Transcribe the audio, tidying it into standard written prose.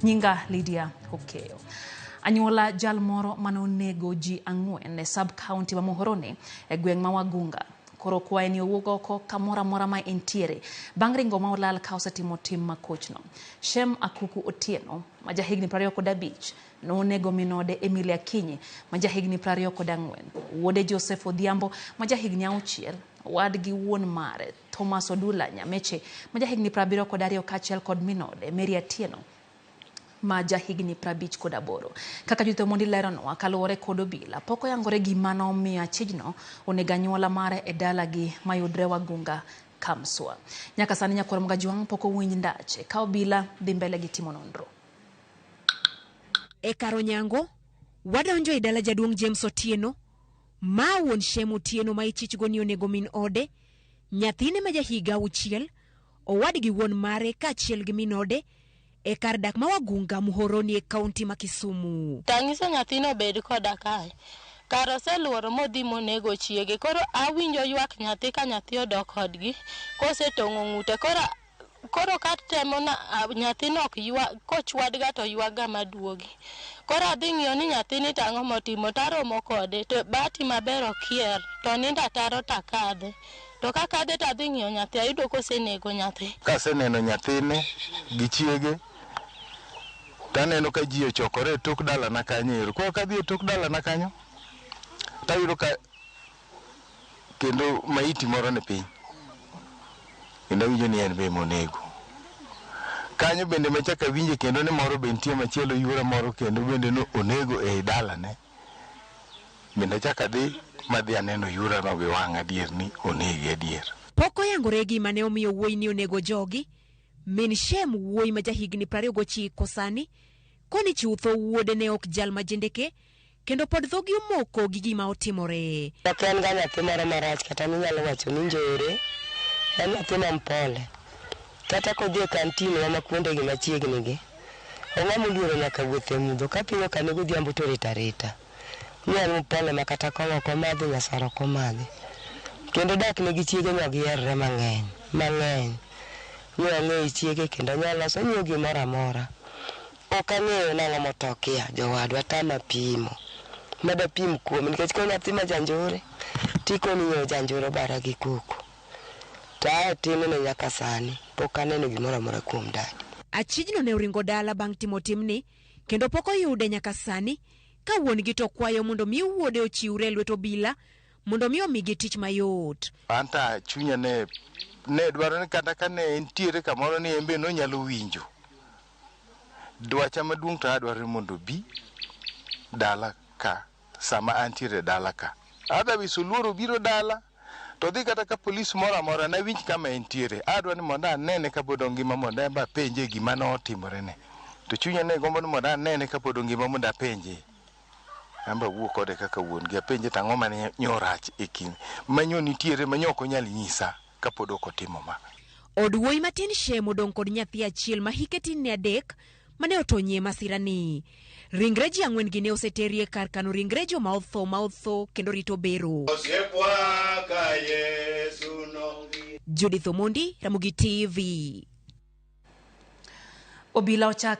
Nyinga Lydia Hokeo. Anyuola jal moro manonego ji ang'wen e sub-county ma Muhoroni e gweng' ma Wagunga. Koro kwaye ni owuok oko kamora mora ma entiere bang' ringo ma olal ka osetimo tim makochno. Shem Akuku Otieno ma jahigni 25 nonego minode Emilia Kinyi ma jahigni 24, wuode Joseph Odhiambo ma jahigni 6, wadgi wuon mare Thomas Odula Nyameche ma jahigni 72 kaachiel kod minode Mary Atieno ma jahigni 58. Kaka Judith Omondi leronwa kaluwore kod obila pok oyangore gima nomiyo achijno onego anyuola mare e dalagi mayudre Wagunga Kamswa. Nyaka sani Nyakwar Mgajwang' pok owinj ndache ka obila dhi mbele gi timo nonro. E karo nyango wadonjo e dala jaduong' James Otieno ma wuon Shem Otieno ma ichichgo ni onego min ode, nyathine ma jahiga 6, owadgi wuon mare kaachiel gi minode e kar dak ma Wagunga Muhoroni e kaunti ma Kisumu. Tangiso nyathino bed koda kae. Karo seluoro modhi monego chiege. Koro awinjo ywak nyathi ka nyathi odok kodgi. Kosetong'o ng'ute. Koro katemo na nyathino ok ywa kochwadga to ywaga maduogi. Koro adhi ng'iyo ni nyathini tang'o motimo taromo kode to bati maber okier to ninda taro takadhe. To kakadhe to adhi ng'iyo nyathi ayudo kosenego nyathi. Kaseneno nyathine gi chiege taneno ka ji ochokore tok dala na kanyo. Ko kadhi e tok dala na kanyo tayudo ka kendo maiti moro ne piny. Kendo winjo ni en be monego. Kanyo bende machaka winje kendo ni moro be nitie machielo yura moro kendo bende no onego e dala ne. Bende chaka dhi madhi aneno yura no gi wang' adier ni onege adier. Pok oyangore gima ne omiyo wuoyi ni onego jogi. Min Shem wuoyi ma jahigni 29 sani koni chutho wuode ne ok jal majendeke kendo pod dhogi omoko gi gima otimore. En ga nyathi moro marach kata minyalo wacho ni njore. En nyathi mampole. Kata kodhi e kantin ma kuonde gi machiegni gi. Ong'ama oluoro nyaka wuothe mudho kapimo kane godhiambo to rita. Nyalo mpole ma kata kong'o komadhi nyasaro komadhi. Kendo dak ne gi chiege nyagi herre mang'eny. Nyalo chiege kendo nyalo so nyo gimoro amora. Ok ang'eyo nang'o motokia jowadwa tama pimo. Mada pim kuom nikech ko nyathi ma janjore tiko ni janjore bara gi kuku. Ta timo ne nyaka sani pok aneno gimoro amora kuom dadi. Achijno ne oringo dala bang' timo timni kendo pok oyude nyaka sani ka wuongi to kwayo mondo mi wuode ochiwre lwet obila mondo mi omigi tich mayot. Anta chunya ne dwaro ni kata ka ne entiere kamoro ni embe no nyalo winjo. Dwacha maduong' to adwaro mondo bi dala ka sama antiere dala ka. Ada bisuluoro biro dala to dhi kata ka polis moro amora na winj kama entiere. Adwaro ni mondo anene ka pod ngima mondo ba penje gima no otimore ne. To chunya ne gombo ni mondo anene ka pod ngima mondo apenje. Amba wuok kode kaka wuon gi apenje tang'o mane nyorach e kin. Manyo nitiere manyoko nyal nyisa kapod ok otimo ma. Od wuoyi matin Shem odong' kod nyathi achiel ma hike tin ne 3 mane otonyie masirani. Ringre ji 4 gi ne oseterie kar kano ringre jo ma otho kendo rito bero. Judith Omondi, Ramogi TV. Obila ochaka